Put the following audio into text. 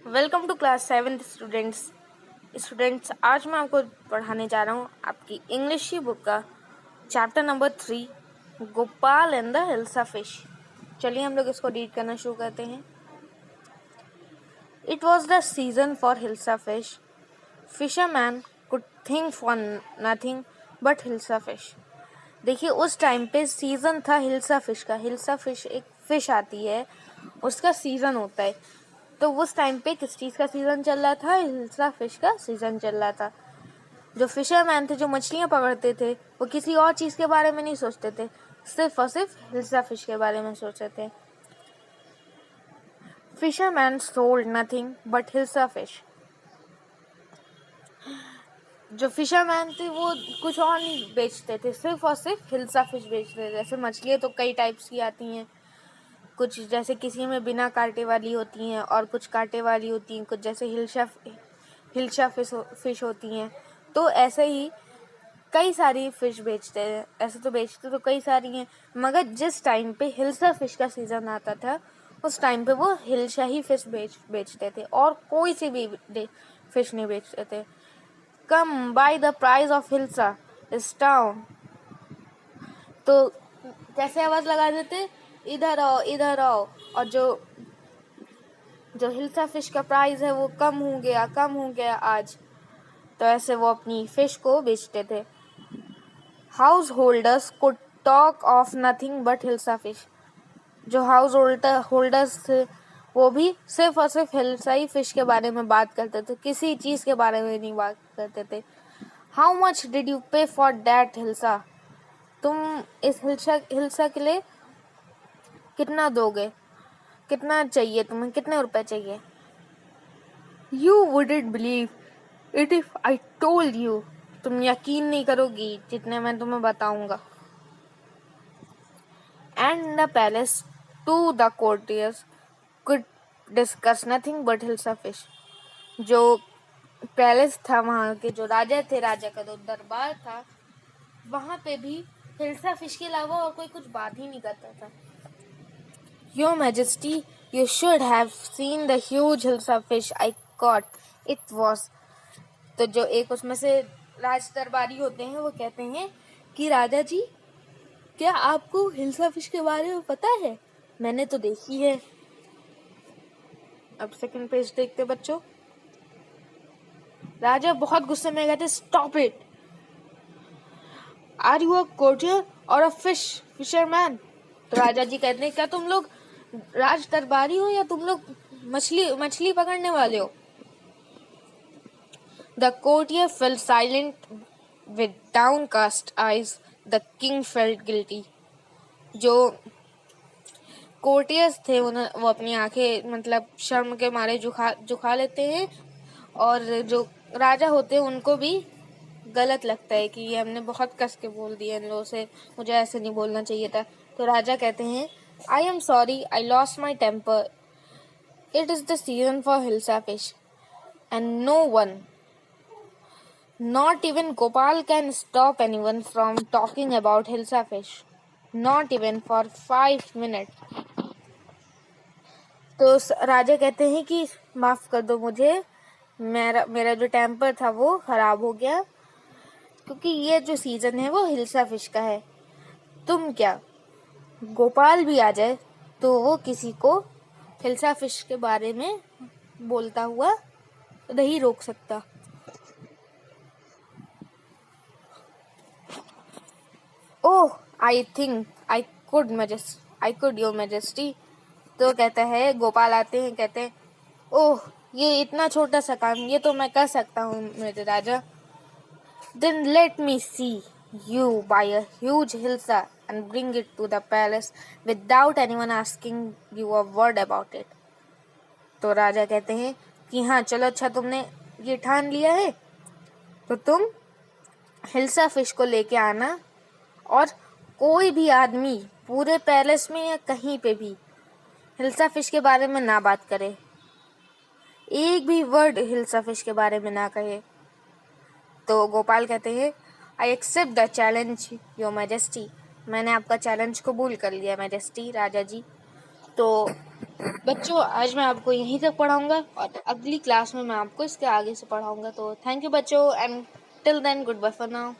Welcome to class 7 students. आज मैं आपको पढ़ाने जा रहा हूँ आपकी इंग्लिश की बुक का chapter number 3, Gopal and the hilsa fish. चलिए हम लोग इसको रीड करना शुरू करते हैं। It was the season for hilsa fish. Fisherman could think for nothing but hilsa fish. देखिए, उस टाइम पे सीजन था हिल्सा फिश का। हिल्सा फिश एक फिश आती है, उसका सीजन होता है। तो उस टाइम पे किस चीज़ का सीज़न चल रहा था? हिल्सा फिश का सीज़न चल रहा था। जो फिशरमैन थे, जो मछलियाँ पकड़ते थे, वो किसी और चीज़ के बारे में नहीं सोचते थे, सिर्फ और सिर्फ हिल्सा फिश के बारे में सोचते थे। Fisherman sold nothing but hilsa fish. जो फिशरमैन थे वो कुछ और नहीं बेचते थे, सिर्फ और सिर्फ हिल्सा फिश बेचते थे। जैसे मछलियाँ तो कई टाइप्स की आती हैं, कुछ जैसे किसी में बिना कांटे वाली होती हैं और कुछ कांटे वाली होती हैं, कुछ जैसे हिल्सा फिश होती हैं। तो ऐसे ही कई सारी फिश बेचते हैं। ऐसे तो बेचते तो कई सारी हैं, मगर जिस टाइम पे हिल्सा फिश का सीज़न आता था उस टाइम पे वो हिल्सा ही फिश बेचते थे और कोई सी भी फिश नहीं बेचते थे। Come by the price of hilsa इस टाउन। तो कैसे आवाज़ लगा देते, इधर आओ इधर आओ। और जो हिल्सा फिश का प्राइस है वो कम हो गया आज। तो ऐसे वो अपनी फिश को बेचते थे। House holders could talk of nothing but hilsa fish. जो हाउस होल्डर्स थे वो भी सिर्फ और सिर्फ हिल्सा ही फिश के बारे में बात करते थे, किसी चीज़ के बारे में नहीं बात करते थे। हाउ मच डिड यू पे फॉर दैट हिल्सा? तुम इस हिल्सा के लिए कितना दोगे? कितना चाहिए तुम्हें? कितने रुपए चाहिए? You wouldn't believe it if I told you. तुम यकीन नहीं करोगी जितने मैं तुम्हें बताऊंगा। And the palace too the courtiers could discuss nothing but hilsa fish. जो पैलेस था, वहाँ के जो राजा थे, राजा का जो दरबार था, वहाँ पे भी हिल्सा फिश के अलावा और कोई कुछ बात ही नहीं करता था। Your Majesty, you should have seen the huge hilsa fish I caught. It was। तो जो एक उसमें से राज दरबारी होते हैं वो कहते हैं कि राजा जी, क्या आपको हिल्सा फिश के बारे में पता है? मैंने तो देखी है। अब सेकंड पेज देखते बच्चों। राजा बहुत गुस्से में कहते, stop it. Are you a courtier or a fisherman? तो राजा जी कहते हैं, क्या तुम लोग राज दरबारी हो या तुम लोग मछली पकड़ने वाले हो? The courtier fail silent with downcast eyes. The king felt guilty. जो कोर्टियर्स थे वो अपनी आंखें मतलब शर्म के मारे झुका लेते हैं, और जो राजा होते हैं उनको भी गलत लगता है कि ये हमने बहुत कस के बोल दिया इन लोगों से, मुझे ऐसे नहीं बोलना चाहिए था। तो राजा कहते हैं, I am sorry, I lost my temper. It is the season for hilsa fish and no one, not even Gopal, can stop anyone from talking about hilsa fish, not even for 5 minutes। तो राजा कहते हैं कि माफ़ कर दो मुझे, मेरा जो टेम्पर था वो ख़राब हो गया, क्योंकि ये जो सीज़न है वो हिल्सा फिश का है। तुम क्या, गोपाल भी आ जाए तो वो किसी को हिल्सा फिश के बारे में बोलता हुआ नहीं रोक सकता। Oh, I think I could your majesty. तो कहता है, गोपाल आते हैं, कहते हैं, ओह, ये इतना छोटा सा काम, ये तो मैं कर सकता हूँ मेरे राजा। Then let me see you buy a huge hilsa and bring it to the palace without anyone asking you a word about it। तो राजा कहते हैं कि हाँ चलो, अच्छा तुमने ये ठान लिया है तो तुम हिल्सा फिश को लेके आना, और कोई भी आदमी पूरे पैलेस में या कहीं पे भी हिल्सा फिश के बारे में ना बात करे, एक भी वर्ड हिल्सा फिश के बारे में ना कहे। तो गोपाल कहते हैं, I accept the challenge your majesty. मैंने आपका चैलेंज कबूल कर लिया मैजेस्टी, राजा जी। तो बच्चों आज मैं आपको यहीं तक पढ़ाऊंगा और अगली क्लास में मैं आपको इसके आगे से पढ़ाऊंगा। तो थैंक यू बच्चों and till then goodbye for now.